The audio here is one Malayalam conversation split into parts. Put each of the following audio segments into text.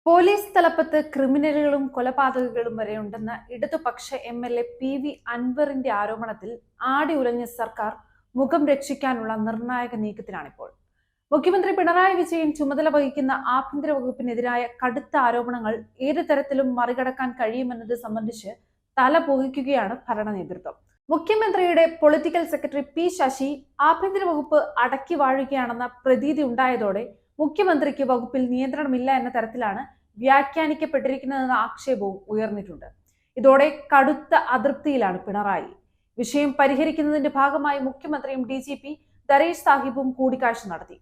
പോലീസ് തലപ്പത്ത് ക്രിമിനലുകളും കൊലപാതകങ്ങളും വരെ ഉണ്ടെന്ന ഇടതുപക്ഷ MLA PV അൻവറിന്റെ ആരോപണത്തിൽ ആടി ഉലഞ്ഞ സർക്കാർ മുഖം രക്ഷിക്കാനുള്ള നിർണായക നീക്കത്തിലാണിപ്പോൾ. മുഖ്യമന്ത്രി പിണറായി വിജയൻ ചുമതല വഹിക്കുന്ന ആഭ്യന്തര വകുപ്പിനെതിരായ കടുത്ത ആരോപണങ്ങൾ ഏത് തരത്തിലും മറികടക്കാൻ കഴിയുമെന്നത് സംബന്ധിച്ച് തല പുകയ്ക്കുകയാണ് ഭരണ നേതൃത്വം. മുഖ്യമന്ത്രിയുടെ പൊളിറ്റിക്കൽ സെക്രട്ടറി P ശശി ആഭ്യന്തര വകുപ്പ് അടക്കി വാഴുകയാണെന്ന പ്രതീതി ഉണ്ടായതോടെ മുഖ്യമന്ത്രിക്ക് വകുപ്പിൽ നിയന്ത്രണമില്ല എന്ന തരത്തിലാണ് വ്യാഖ്യാനിക്കപ്പെട്ടിരിക്കുന്നതെന്ന ആക്ഷേപവും ഉയർന്നിട്ടുണ്ട്. ഇതോടെ കടുത്ത അതൃപ്തിയിലാണ് പിണറായി. വിഷയം പരിഹരിക്കുന്നതിന്റെ ഭാഗമായി മുഖ്യമന്ത്രിയും DGP ദരേഷ് സാഹിബും കൂടിക്കാഴ്ച നടത്തി.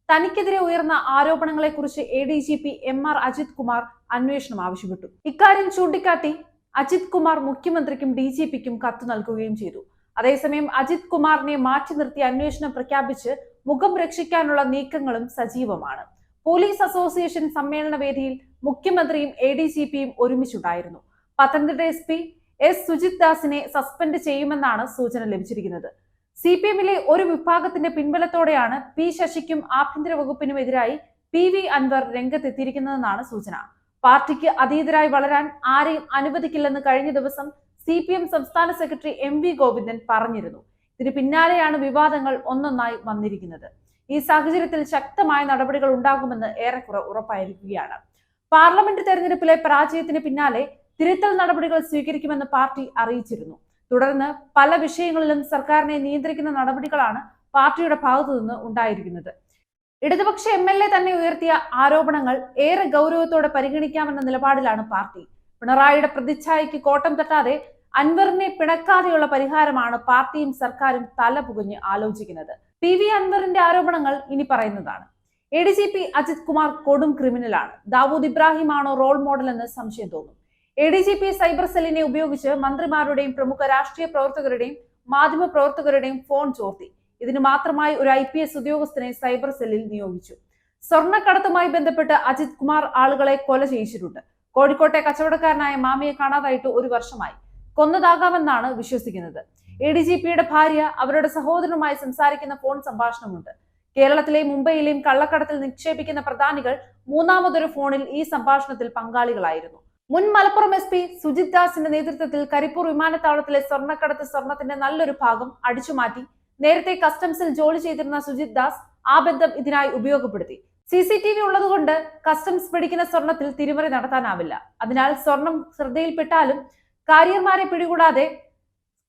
തനിക്കെതിരെ ഉയർന്ന ആരോപണങ്ങളെക്കുറിച്ച് ADGP MR അജിത് കുമാർ അന്വേഷണം ആവശ്യപ്പെട്ടു. ഇക്കാര്യം ചൂണ്ടിക്കാട്ടി അജിത് കുമാർ മുഖ്യമന്ത്രിക്കും DGPക്കും കത്ത് നൽകുകയും ചെയ്തു. അതേസമയം അജിത് കുമാറിനെ മാറ്റി നിർത്തി അന്വേഷണം പ്രഖ്യാപിച്ച് മുഖം രക്ഷിക്കാനുള്ള നീക്കങ്ങളും സജീവമാണ്. പോലീസ് അസോസിയേഷൻ സമ്മേളന വേദിയിൽ മുഖ്യമന്ത്രിയും ADGPയും ഒരുമിച്ചുണ്ടായിരുന്നു. പത്തനംതിട്ട SP S സുജിത് ദാസിനെ സസ്പെൻഡ് ചെയ്യുമെന്നാണ് സൂചന ലഭിച്ചിരിക്കുന്നത്. CPM-ലെ ഒരു വിഭാഗത്തിന്റെ പിൻബലത്തോടെയാണ് P ശശിക്കും ആഭ്യന്തര വകുപ്പിനും എതിരായി PV അൻവർ രംഗത്തെത്തിയിരിക്കുന്നതെന്നാണ് സൂചന. പാർട്ടിക്ക് അതീതരായി വളരാൻ ആരെയും അനുവദിക്കില്ലെന്ന് കഴിഞ്ഞ ദിവസം CPM സംസ്ഥാന സെക്രട്ടറി MV ഗോവിന്ദൻ പറഞ്ഞിരുന്നു. ഇതിന് പിന്നാലെയാണ് വിവാദങ്ങൾ ഒന്നൊന്നായി വന്നിരിക്കുന്നത്. ഈ സാഹചര്യത്തിൽ ശക്തമായ നടപടികൾ ഉണ്ടാകുമെന്ന് ഏറെക്കുറെ ഉറപ്പായിരിക്കുകയാണ്. പാർലമെന്റ് തെരഞ്ഞെടുപ്പിലെ പരാജയത്തിന് പിന്നാലെ തിരുത്തൽ നടപടികൾ സ്വീകരിക്കുമെന്ന് പാർട്ടി അറിയിച്ചിരുന്നു. തുടർന്ന് പല വിഷയങ്ങളിലും സർക്കാരിനെ നിയന്ത്രിക്കുന്ന നടപടികളാണ് പാർട്ടിയുടെ ഭാഗത്തു നിന്ന് ഉണ്ടായിരിക്കുന്നത്. ഇടതുപക്ഷ MLA തന്നെ ഉയർത്തിയ ആരോപണങ്ങൾ ഏറെ ഗൗരവത്തോടെ പരിഗണിക്കാമെന്ന നിലപാടിലാണ് പാർട്ടി. പിണറായിയുടെ പ്രതിച്ഛായയ്ക്ക് കോട്ടം തട്ടാതെ അൻവറിനെ പിണക്കാതെയുള്ള പരിഹാരമാണ് പാർട്ടിയും സർക്കാരും തലപുകഞ്ഞ് ആലോചിക്കുന്നത്. PV അൻവറിന്റെ ആരോപണങ്ങൾ ഇനി പറയുന്നതാണ്. ADGP അജിത് കുമാർ കൊടും ക്രിമിനലാണ്. ദാവൂദ് ഇബ്രാഹിം ആണോ റോൾ മോഡൽ എന്ന് സംശയം തോന്നും. ADGP സൈബർ സെല്ലിനെ ഉപയോഗിച്ച് മന്ത്രിമാരുടെയും പ്രമുഖ രാഷ്ട്രീയ പ്രവർത്തകരുടെയും മാധ്യമ പ്രവർത്തകരുടെയും ഫോൺ ചോർത്തി. ഇതിന് മാത്രമായി ഒരു IPS ഉദ്യോഗസ്ഥനെ സൈബർ സെല്ലിൽ നിയോഗിച്ചു. സ്വർണ്ണക്കടത്തുമായി ബന്ധപ്പെട്ട് അജിത് കുമാർ ആളുകളെ കൊല ചെയ്യിച്ചിട്ടുണ്ട്. കോഴിക്കോട്ടെ കച്ചവടക്കാരനായ മാമിയെ കാണാതായിട്ട് ഒരു വർഷമായി. കൊന്നതാകാമെന്നാണ് വിശ്വസിക്കുന്നത്. ADGPയുടെ ഭാര്യ അവരുടെ സഹോദരനുമായി സംസാരിക്കുന്ന ഫോൺ സംഭാഷണമുണ്ട്. കേരളത്തിലെയും മുംബൈയിലെയും കള്ളക്കടത്തിൽ നിക്ഷേപിക്കുന്ന പ്രധാനികൾ മൂന്നാമതൊരു ഫോണിൽ ഈ സംഭാഷണത്തിൽ പങ്കാളികളായിരുന്നു. മുൻ മലപ്പുറം SP സുജിത് ദാസിന്റെ നേതൃത്വത്തിൽ കരിപ്പൂർ വിമാനത്താവളത്തിലെ സ്വർണ്ണക്കടത്ത് സ്വർണത്തിന്റെ നല്ലൊരു ഭാഗം അടിച്ചുമാറ്റി. നേരത്തെ കസ്റ്റംസിൽ ജോലി ചെയ്തിരുന്ന സുജിത് ദാസ് ആ ബന്ധം ഇതിനായി ഉപയോഗപ്പെടുത്തി. CCTV ഉള്ളതുകൊണ്ട് കസ്റ്റംസ് പിടിക്കുന്ന സ്വർണത്തിൽ തിരിമറി നടത്താനാവില്ല. അതിനാൽ സ്വർണം ശ്രദ്ധയിൽപ്പെട്ടാലും കാരിയർമാരെ പിടികൂടാതെ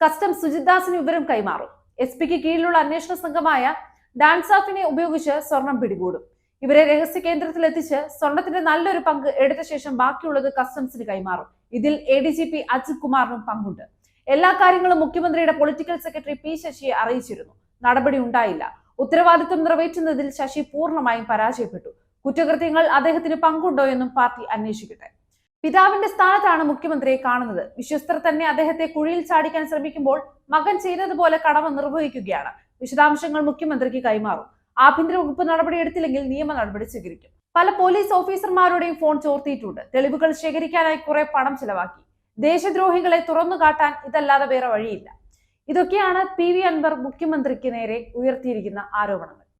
കസ്റ്റംസ് സുജിത് ദാസിന് വിവരം കൈമാറും. SP-ക്ക് കീഴിലുള്ള അന്വേഷണ സംഘമായ ഡാൻസാഫിനെ ഉപയോഗിച്ച് സ്വർണം പിടികൂടും. ഇവരെ രഹസ്യ കേന്ദ്രത്തിൽ എത്തിച്ച് സ്വർണത്തിന്റെ നല്ലൊരു പങ്ക് എടുത്ത ശേഷം ബാക്കിയുള്ളത് കസ്റ്റംസിന് കൈമാറും. ഇതിൽ ADGP അജിത് കുമാറിനും പങ്കുണ്ട്. എല്ലാ കാര്യങ്ങളും മുഖ്യമന്ത്രിയുടെ പൊളിറ്റിക്കൽ സെക്രട്ടറി P ശശിയെ അറിയിച്ചിരുന്നു. നടപടി ഉണ്ടായില്ല. ഉത്തരവാദിത്വം നിറവേറ്റുന്നതിൽ ശശി പൂർണ്ണമായും പരാജയപ്പെട്ടു. കുറ്റകൃത്യങ്ങൾ അദ്ദേഹത്തിന് പങ്കുണ്ടോ എന്നും പാർട്ടി അന്വേഷിക്കട്ടെ. പിതാവിന്റെ സ്ഥാനത്താണ് മുഖ്യമന്ത്രിയെ കാണുന്നത്. വിശ്വസ്തർ തന്നെ അദ്ദേഹത്തെ കുഴിയിൽ ചാടിക്കാൻ ശ്രമിക്കുമ്പോൾ മകൻ ചെയ്യുന്നതുപോലെ കടമ നിർവഹിക്കുകയാണ്. വിശദാംശങ്ങൾ മുഖ്യമന്ത്രിക്ക് കൈമാറും. ആഭ്യന്തര വകുപ്പ് നടപടി എടുത്തില്ലെങ്കിൽ നിയമ നടപടി സ്വീകരിക്കും. പല പോലീസ് ഓഫീസർമാരുടെയും ഫോൺ ചോർത്തിയിട്ടുണ്ട്. തെളിവുകൾ ശേഖരിക്കാനായി കുറെ പണം ചിലവാക്കി. ദേശദ്രോഹികളെ തുറന്നു കാട്ടാൻ ഇതല്ലാതെ വേറെ വഴിയില്ല. ഇതൊക്കെയാണ് PV അൻവർ മുഖ്യമന്ത്രിക്ക് നേരെ ഉയർത്തിയിരിക്കുന്ന ആരോപണം.